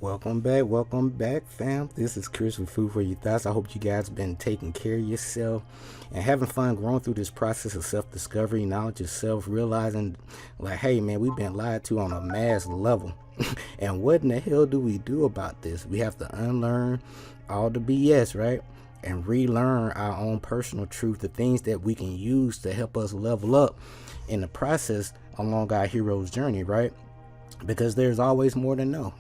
Welcome back, fam. This is Chris with Food for Your Thoughts. I hope you guys been taking care of yourself and having fun growing through this process of self-discovery, knowledge of self, realizing like, hey man, we've been lied to on a mass level. And what in the hell do we do about this? We have to unlearn all the BS, right? And relearn our own personal truth, the things that we can use to help us level up in the process along our hero's journey, right? Because there's always more to know,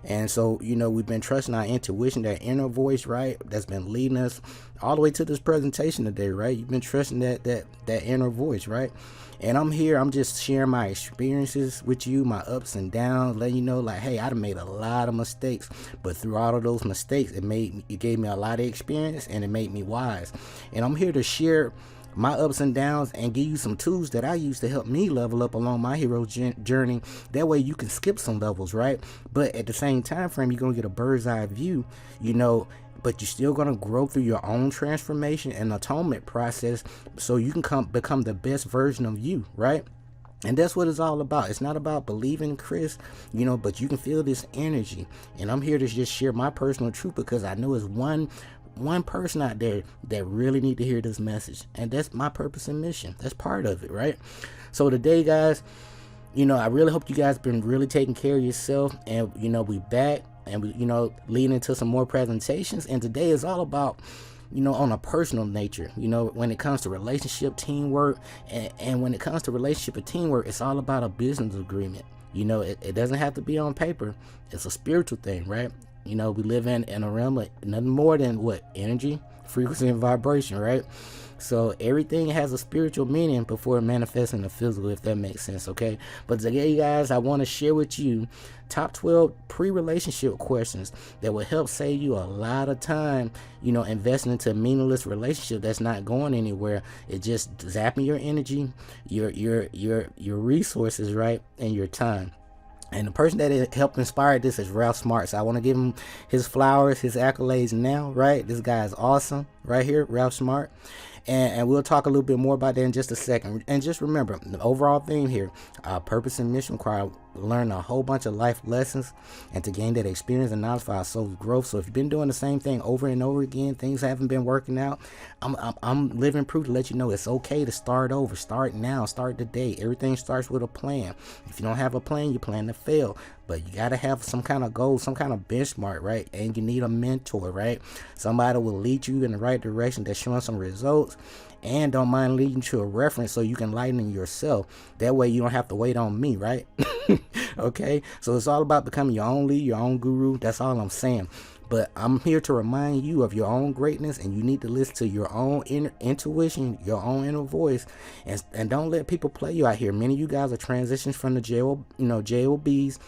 and so we've been trusting our intuition, that inner voice, right, that's been leading us all the way to this presentation today, right? You've been trusting that inner voice, right? And I'm just sharing my experiences with you, my ups and downs, letting you know, like, hey, I've made a lot of mistakes, but through all of those mistakes, it gave me a lot of experience, and it made me wise. And I'm here to share my ups and downs and give you some tools that I use to help me level up along my hero journey. That way you can skip some levels, right? But at the same time frame, you're gonna get a bird's eye view, but you're still gonna grow through your own transformation and atonement process, so you can become the best version of you, right? And that's what it's all about. It's not about believing Chris, but you can feel this energy. And I'm here to just share my personal truth, because I know it's one person out there that really need to hear this message, and that's my purpose and mission. That's part of it, right? So today, guys, I really hope you guys been really taking care of yourself, and we back, and we leading into some more presentations. And today is all about on a personal nature, when it comes to relationship, teamwork, and when it comes to relationship and teamwork, it's all about a business agreement. It doesn't have to be on paper. It's a spiritual thing, right? We live in a realm of nothing more than what? Energy, frequency, and vibration, right? So everything has a spiritual meaning before it manifests in the physical, if that makes sense, okay? But today, guys, I want to share with you top 12 pre-relationship questions that will help save you a lot of time, investing into a meaningless relationship that's not going anywhere. It's just zapping your energy, your resources, right, and your time. And the person that helped inspire this is Ralph Smart. So I want to give him his flowers, his accolades now, right? This guy is awesome right here, Ralph Smart. And we'll talk a little bit more about that in just a second. And just remember, the overall theme here, our purpose and mission require learn a whole bunch of life lessons and to gain that experience and knowledge for our soul's growth. So if you've been doing the same thing over and over again, things haven't been working out, I'm living proof to let you know it's okay to start over. Start now. Start today. Everything starts with a plan. If you don't have a plan, you plan to fail. But you got to have some kind of goal, some kind of benchmark, right? And you need a mentor, right? Somebody will lead you in the right direction that's showing some results, and don't mind leading to a reference so you can lighten yourself. That way you don't have to wait on me, right? Okay? So it's all about becoming your own lead, your own guru. That's all I'm saying. But I'm here to remind you of your own greatness, and you need to listen to your own inner intuition, your own inner voice, and don't let people play you out here. Many of you guys are transitions from the JOBs,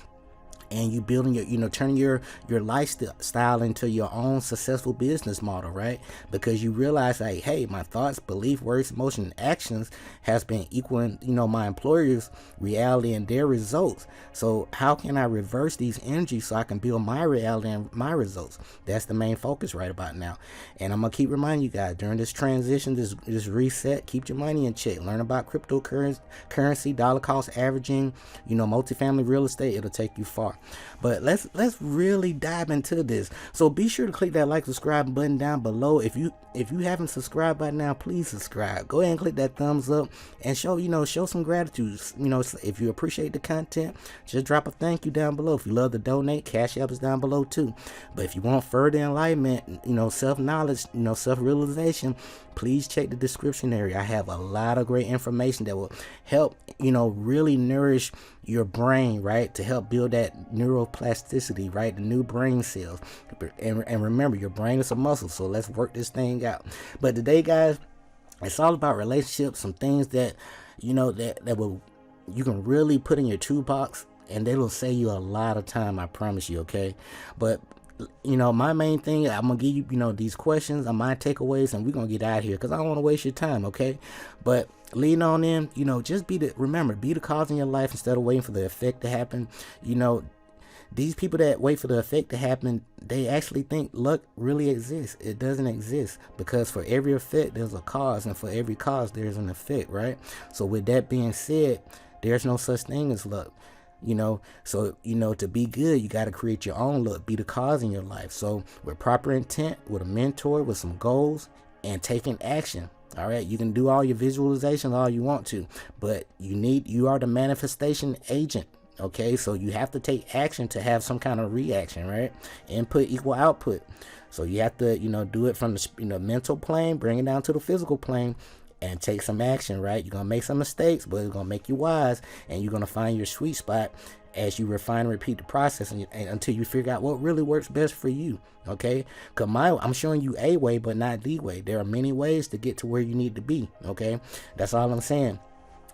and you building your turning your lifestyle into your own successful business model, right? Because you realize, like, hey, my thoughts, belief, words, emotion, and actions has been equaling my employer's reality and their results. So how can I reverse these energies so I can build my reality and my results? That's the main focus right about now. And I'm gonna keep reminding you guys during this transition, this reset, keep your money in check. Learn about cryptocurrency, dollar cost averaging, multifamily real estate. It'll take you far. But let's really dive into this. So be sure to click that like, subscribe button down below. If you haven't subscribed by now, please subscribe. Go ahead and click that thumbs up and show some gratitude. If you appreciate the content, just drop a thank you down below. If you love to donate, Cash App is down below too. But if you want further enlightenment, self-knowledge, self-realization, please check the description area. I have a lot of great information that will help, really nourish your brain, right? To help build that neuroplasticity, right? The new brain cells. And remember, your brain is a muscle, so let's work this thing out. But today, guys, it's all about relationships, some things that, that will, you can really put in your toolbox, and they will save you a lot of time, I promise you, okay? But my main thing, I'm gonna give you, these questions are my takeaways, and we're gonna get out of here because I don't want to waste your time, okay? But lean on in, just be the cause in your life instead of waiting for the effect to happen. These people that wait for the effect to happen, they actually think luck really exists. It doesn't exist, because for every effect there's a cause, and for every cause there's an effect, right? So with that being said, there's no such thing as luck. So to be good, you got to create your own look, be the cause in your life. So with proper intent, with a mentor, with some goals, and taking action. All right, you can do all your visualizations all you want to, but you are the manifestation agent. Okay, so you have to take action to have some kind of reaction, right? Input equal output. So you have to do it from the mental plane, bring it down to the physical plane, and take some action, right? You're gonna make some mistakes, but it's gonna make you wise, and you're gonna find your sweet spot as you refine and repeat the process and until you figure out what really works best for you. Okay, because I'm showing you a way, but not the way. There are many ways to get to where you need to be. Okay, that's all I'm saying.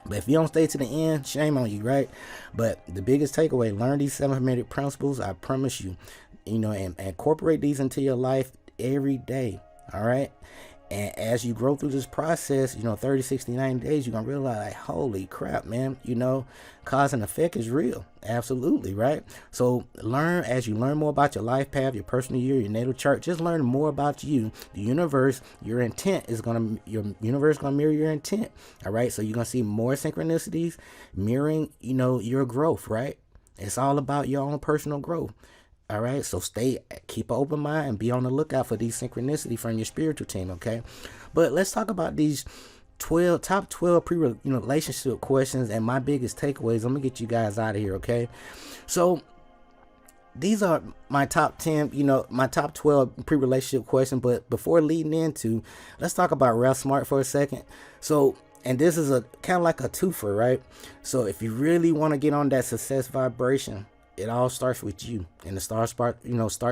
But if you don't stay to the end, shame on you, right? But the biggest takeaway, learn these 7 principles. I promise you, and incorporate these into your life every day. All right. And as you grow through this process, 30, 60, 90 days, you're going to realize, like, holy crap, man, cause and effect is real. Absolutely, right? So as you learn more about your life path, your personal year, your natal chart, just learn more about you, the universe. Your universe is going to mirror your intent. All right. So you're going to see more synchronicities mirroring, your growth, right? It's all about your own personal growth. All right, so keep an open mind and be on the lookout for these synchronicity from your spiritual team, okay? But let's talk about these top 12 relationship questions and my biggest takeaways. I'm gonna get you guys out of here, okay? So these are my top 10, my top 12 pre-relationship questions. But before leading into, let's talk about Ralph Smart for a second. So, and this is a kind of like a twofer, right? So if you really want to get on that success vibration, it all starts with you, and the starts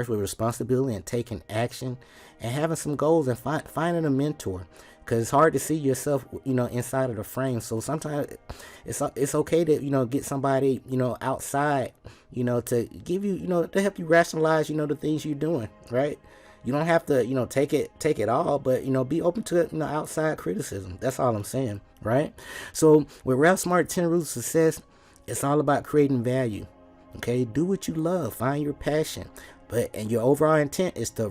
with responsibility and taking action and having some goals and finding a mentor, because it's hard to see yourself, inside of the frame. So sometimes it's okay to, get somebody, outside, to give you, to help you rationalize, the things you're doing, right? You don't have to, take it all, but, be open to, outside criticism. That's all I'm saying, right? So with Ralph Smart 10 Rules of Success, it's all about creating value. Okay, do what you love, find your passion, and your overall intent is to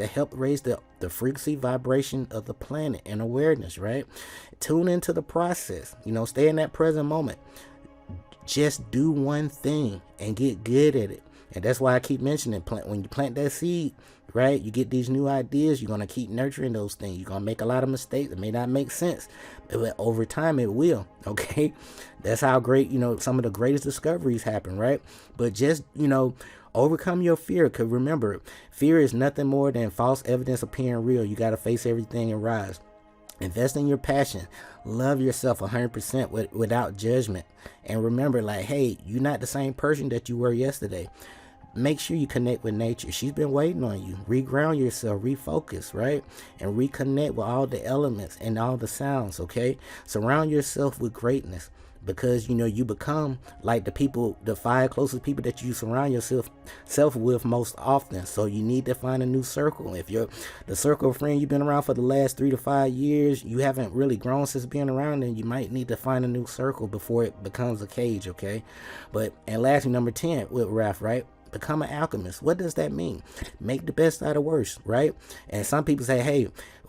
help raise the frequency vibration of the planet and awareness, right? Tune into the process, stay in that present moment. Just do one thing and get good at it. And that's why I keep mentioning, when you plant that seed, right, you get these new ideas. You're going to keep nurturing those things. You're going to make a lot of mistakes. It may not make sense, but over time it will. Okay, that's how great, some of the greatest discoveries happen, right? But just, overcome your fear. Because remember, fear is nothing more than false evidence appearing real. You got to face everything and rise. Invest in your passion. Love yourself 100% without judgment. And remember, like, hey, you're not the same person that you were yesterday. Make sure you connect with nature. She's been waiting on you. Reground yourself, refocus, right? And reconnect with all the elements and all the sounds, okay? Surround yourself with greatness, because, you become like the 5 closest people that you surround yourself with most often. So you need to find a new circle. If the circle of friends you've been around for the last 3 to 5 years, you haven't really grown since being around, then you might need to find a new circle before it becomes a cage, okay? And lastly, number 10 with Ralph, right? Become an alchemist. What does that mean? Make the best out of worst, right? And some people say, hey,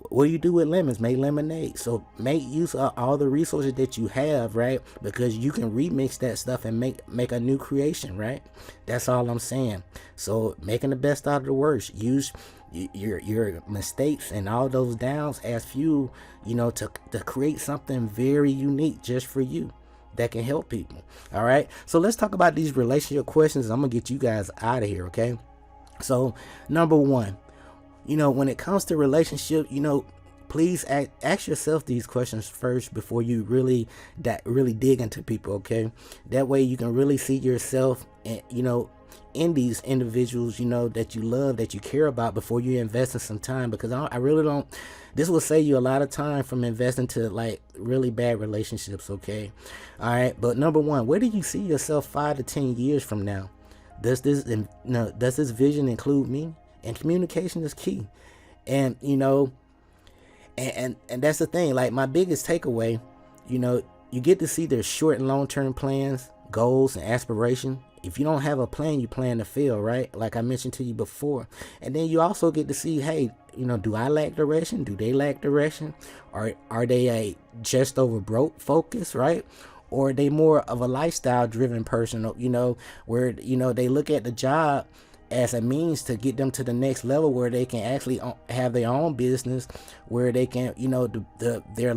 what do you do with lemons? Make lemonade. So make use of all the resources that you have, right? Because you can remix that stuff and make a new creation, right? That's all I'm saying. So making the best out of the worst. Use your mistakes and all those downs as fuel, to create something very unique just for you that can help people. All right, so let's talk about these relationship questions. I'm gonna get you guys out of here, okay? So number 1, when it comes to relationship, please ask yourself these questions first before you really dig into people, okay? That way you can really see yourself and in these individuals, that you love, that you care about, before you invest in some time. Because I really don't, this will save you a lot of time from investing to like really bad relationships, okay? All right, but number 1, where do you see yourself 5 to 10 years from now? Does this vision include me? And communication is key. And and that's the thing, like my biggest takeaway, you get to see their short and long-term plans, goals, and aspiration. If you don't have a plan, you plan to fail, right? Like I mentioned to you before. And then you also get to see, hey, do I lack direction? Do they lack direction? Or are they a just over broke focus, right? or are they more of a lifestyle driven person, where, they look at the job as a means to get them to the next level where they can actually have their own business, where they can, their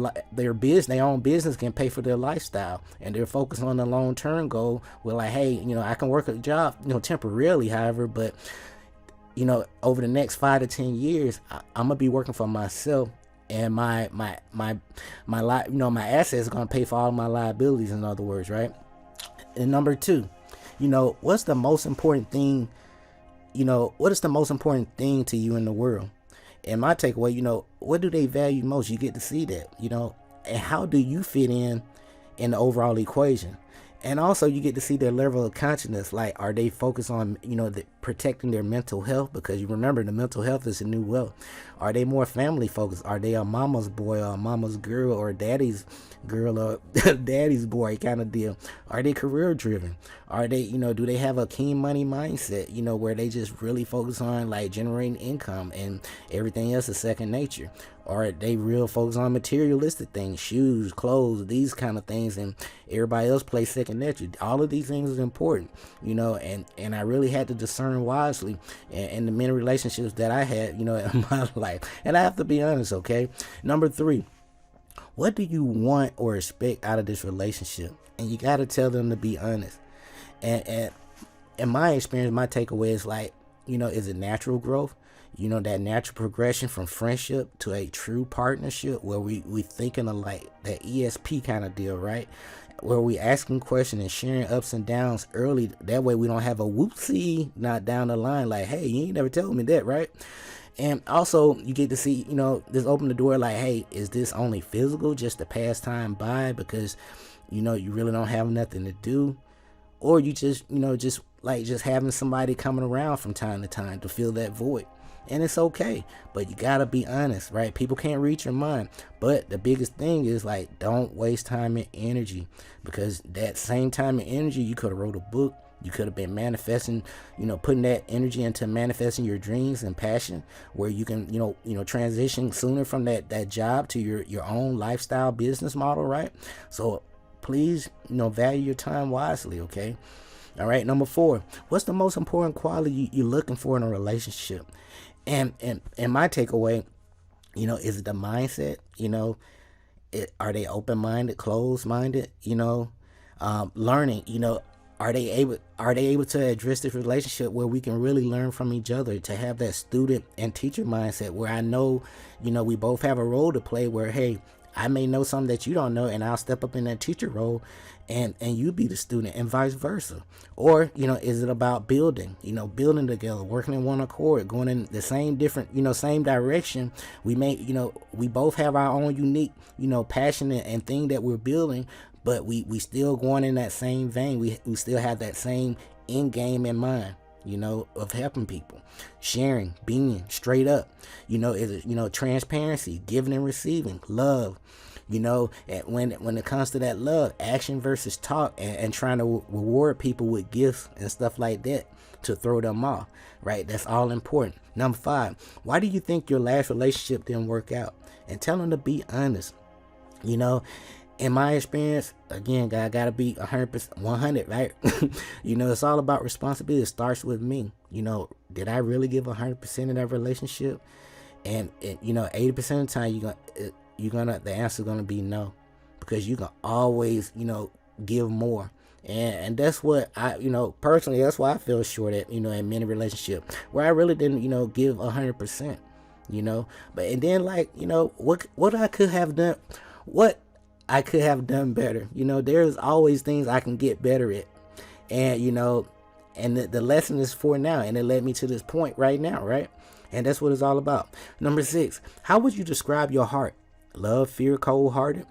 own business can pay for their lifestyle, and they're focused on the long-term goal. Where like, hey, I can work a job, temporarily, however, but over the next 5 to 10 years, I'm gonna be working for myself, and my assets is gonna pay for all my liabilities. In other words, right? And number 2, what's the most important thing? What is the most important thing to you in the world? And my takeaway, what do they value most? You get to see that, and how do you fit in the overall equation? And also you get to see their level of consciousness. Like, are they focused on, protecting their mental health? Because you remember, the mental health is a new wealth. Are they more family focused? Are they a mama's boy or a mama's girl or a daddy's girl or daddy's boy kind of deal? Are they career driven? Are they, do they have a keen money mindset, where they just really focus on like generating income and everything else is second nature? Or are they real focused on materialistic things, shoes, clothes, these kind of things, and everybody else plays second nature? All of these things is important, and I really had to discern wisely in the many relationships that I had, in my life. And I have to be honest, okay? Number 3, what do you want or expect out of this relationship? And you got to tell them to be honest. And in my experience, my takeaway is like, is it natural growth? That natural progression from friendship to a true partnership where we thinking of like that ESP kind of deal, right? Where we asking questions and sharing ups and downs early. That way we don't have a whoopsie not down the line like, hey, you ain't never told me that, right? And also you get to see, this open the door like, hey, is this only physical just to pass time by because, you really don't have nothing to do? Or you just, just having somebody coming around from time to time to fill that void. And it's okay, but you gotta be honest, right? People can't read your mind, but the biggest thing is like, don't waste time and energy, because that same time and energy, you could have wrote a book, you could have been manifesting, putting that energy into manifesting your dreams and passion, where you can, transition sooner from that job to your own lifestyle business model, right? So please, value your time wisely, okay? All right, number 4, what's the most important quality you're looking for in a relationship? And my takeaway, is it the mindset? Are they open-minded, closed-minded? Learning. Are they able to address this relationship where we can really learn from each other, to have that student and teacher mindset where I know, we both have a role to play, where, hey, I may know something that you don't know, and I'll step up in that teacher role, and you be the student, and vice versa. Or, is it about building, building together, working in one accord, going in the same different, same direction? We may, we both have our own unique, passion and thing that we're building, but we still going in that same vein. We still have that same end game in mind, of helping people, sharing, being straight up, is it, transparency, giving and receiving, love, and when it comes to that love, action versus talk, and trying to reward people with gifts and stuff like that to throw them off, right? That's all important. Number 5, why do you think your last relationship didn't work out? And tell them to be honest. In my experience, again, I gotta be 100%, 100, right? It's all about responsibility. It starts with me. Did I really give 100% in that relationship? And 80% of the time, the answer's gonna be no, because you can always, give more. And that's what I, personally, that's why I feel short at, in many relationships where I really didn't, give 100%, but, and then like, what I could have done, better. There's always things I can get better at. And, and the lesson is for now. And it led me to this point right now, right? And that's what it's all about. Number 6, how would you describe your heart? Love, fear, cold-hearted?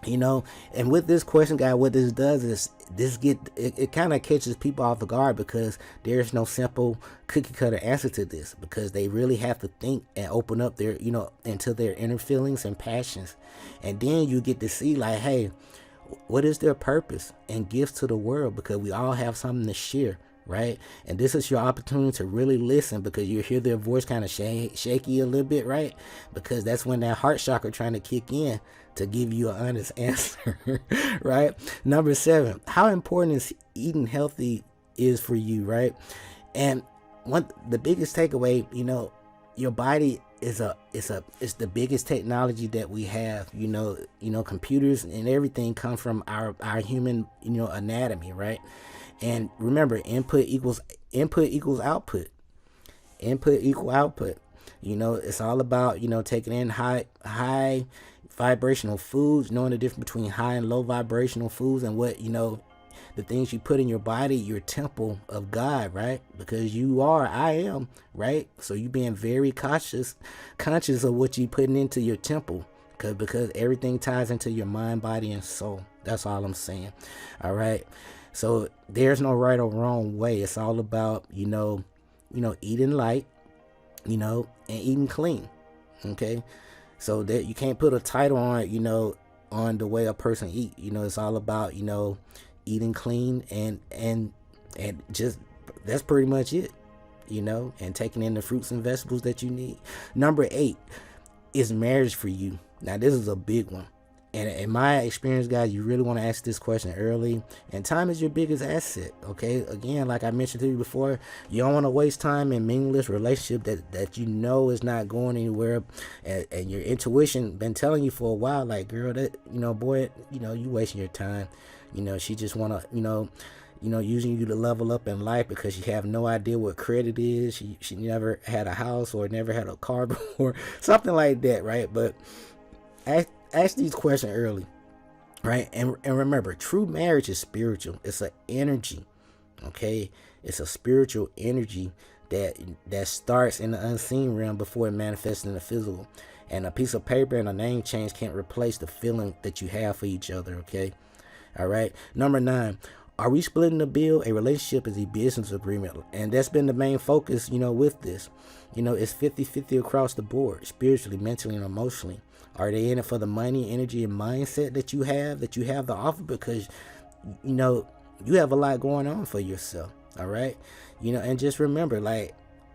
And with this question, guy, what this does is it kind of catches people off the guard, because there's no simple cookie cutter answer to this, because they really have to think and open up their, into their inner feelings and passions. And then you get to see like, hey, what is their purpose and gifts to the world? Because we all have something to share, right? And this is your opportunity to really listen, because you hear their voice kind of shaky a little bit, right? Because that's when that heart chakra trying to kick in to give you an honest answer, right? Number 7, how important is eating healthy is for you, right? And the biggest takeaway, your body is the biggest technology that we have. Computers and everything come from our human anatomy, right? And remember, input equals output. Input equal output. It's all about taking in high vibrational foods, knowing the difference between high and low vibrational foods, and what the things you put in your body, your temple of God, right? Because I am, right? So you being very conscious of what you putting into your temple, because everything ties into your mind, body, and soul. That's all I'm saying. All right. So there's no right or wrong way. It's all about, eating light, and eating clean. Okay. So that you can't put a title on, on the way a person eat. It's all about, eating clean and just, that's pretty much it, and taking in the fruits and vegetables that you need. Number 8 is marriage for you. Now, this is a big one. And in my experience, guys, you really want to ask this question early. And time is your biggest asset, okay? Again, like I mentioned to you before, you don't want to waste time in meaningless relationship that is not going anywhere. And your intuition been telling you for a while, like, girl, that, boy, you wasting your time. She just want to, using you to level up in life, because you have no idea what credit is. She never had a house or never had a car before, something like that, right? But ask these questions early, right? And remember, true marriage is spiritual. It's an energy, okay? It's a spiritual energy that starts in the unseen realm before it manifests in the physical. And a piece of paper and a name change can't replace the feeling that you have for each other, okay? All right. Number 9, are we splitting the bill? A relationship is a business agreement. And that's been the main focus, with this. It's 50-50 across the board, spiritually, mentally, and emotionally. Are they in it for the money, energy, and mindset that you have to offer? Because, you have a lot going on for yourself. All right. And just remember, like,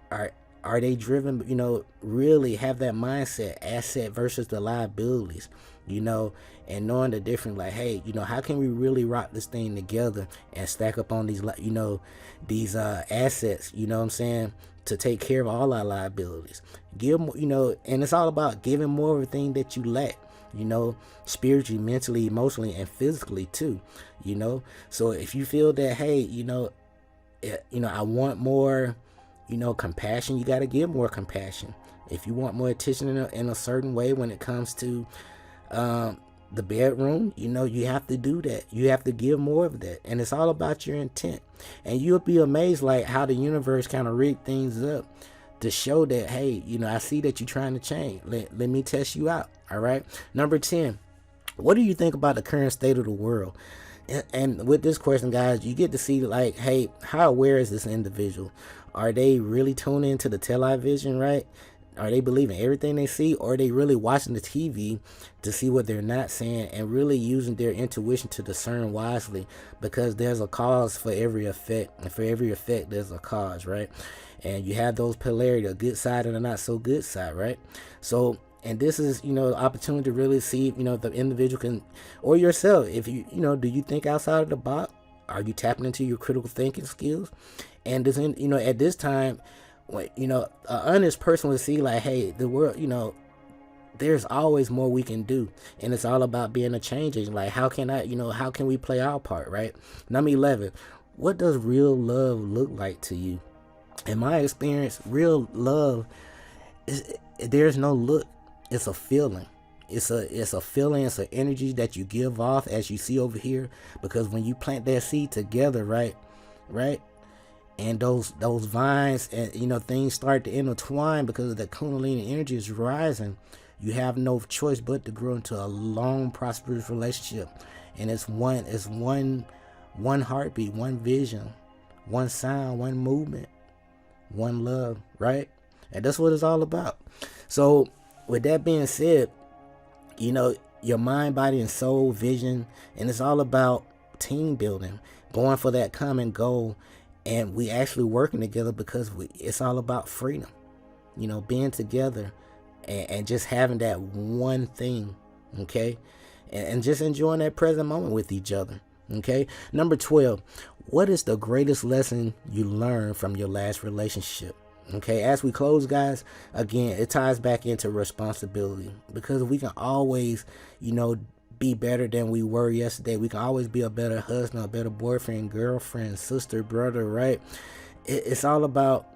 are they driven, really have that mindset, asset versus the liabilities, and knowing the difference, like, hey, how can we really rock this thing together and stack up on these, these assets, what I'm saying, to take care of all our liabilities. Give, and it's all about giving more of everything that you lack, spiritually, mentally, emotionally, and physically too, So if you feel that, hey, I want more, compassion, you got to give more compassion. If you want more attention in a certain way when it comes to the bedroom, you have to do that. You have to give more of that. And it's all about your intent. And you'll be amazed, like, how the universe kind of rigged things up to show that, hey, I see that you're trying to change. Let me test you out. All right. Number 10, what do you think about the current state of the world? And with this question, guys, you get to see, like, hey, how aware is this individual? Are they really tuned into the television, right? Are they believing everything they see, or are they really watching the TV to see what they're not saying and really using their intuition to discern wisely? Because there's a cause for every effect, and for every effect there's a cause, right? And you have those polarity, a good side and a not so good side, right? So, and this is, opportunity to really see, if the individual can, or yourself, if do you think outside of the box? Are you tapping into your critical thinking skills? And this, at this time, an honest person will see, like, hey, the world, there's always more we can do. And it's all about being a change agent. Like, how can how can we play our part, right? Number 11, what does real love look like to you? In my experience, real love there's no look. It's a feeling. It's a feeling. It's an energy that you give off, as you see over here. Because when you plant that seed together, right, and those vines and things start to intertwine because of the Kundalini energy is rising, you have no choice but to grow into a long, prosperous relationship. And it's one heartbeat, one vision, one sound, one movement, one love, right? And that's what it's all about. So with that being said, your mind, body, and soul vision, and it's all about team building, going for that common goal, and we actually working together because it's all about freedom, being together, and just having that one thing, okay, and just enjoying that present moment with each other. Okay. Number 12, what is the greatest lesson you learned from your last relationship? Okay, as we close, guys, again, it ties back into responsibility, because we can always, be better than we were yesterday. We can always be a better husband, a better boyfriend, girlfriend, sister, brother, right? It's all about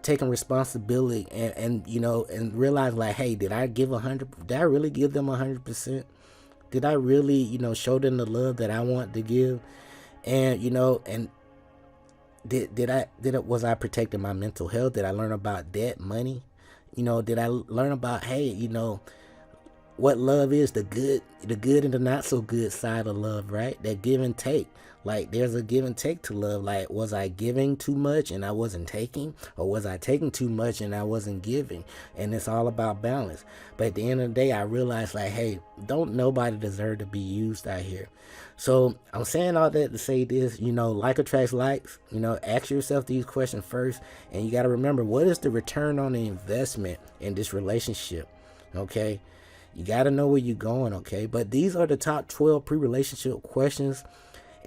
taking responsibility and realize, like, hey, did I give 100? Did I really give them 100%? Did I really, show them the love that I want to give? And, and was I protecting my mental health? Did I learn about debt, money? Did I learn about, hey, what love is, the good and the not so good side of love, right? That give and take. Like, there's a give and take to love. Like, was I giving too much and I wasn't taking? Or was I taking too much and I wasn't giving? And it's all about balance. But at the end of the day, I realized, like, hey, don't nobody deserve to be used out here. So I'm saying all that to say this, like attracts likes. Ask yourself these questions first. And you got to remember, what is the return on the investment in this relationship? Okay. You got to know where you're going, okay? But these are the top 12 pre-relationship questions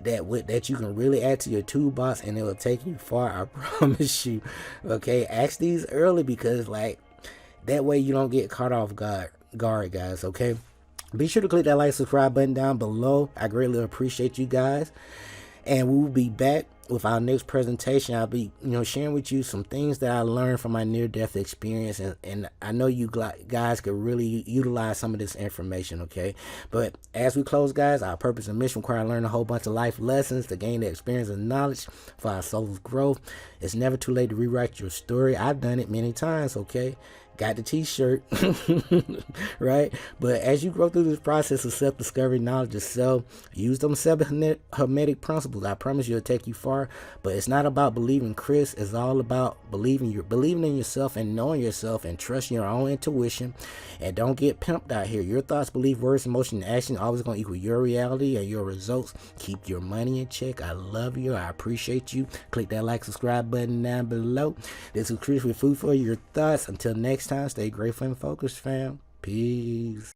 that you can really add to your toolbox, and it will take you far, I promise you. Okay, ask these early, because like that way you don't get caught off guard, guys. Okay, be sure to click that like, subscribe button down below. I greatly appreciate you guys, and we will be back with our next presentation. I'll be sharing with you some things that I learned from my near-death experience, and I know you guys could really utilize some of this information. Okay, but as we close, guys, our purpose and mission require learning a whole bunch of life lessons to gain the experience and knowledge for our soul's growth. It's never too late to rewrite your story. I've done it many times. Okay, got the t-shirt right? But as you grow through this process of self-discovery, knowledge of self, use them 7 hermetic principles. I promise you it'll take you far. But it's not about believing Chris. It's all about believing in yourself and knowing yourself and trusting your own intuition. And don't get pimped out here. Your thoughts, belief, words, emotion, and action always going to equal your reality and your results. Keep your money in check. I love you. I appreciate you. Click that like, subscribe button down below. This is Chris with Food for Your Thoughts. Until next time, stay grateful and focused, fam. Peace.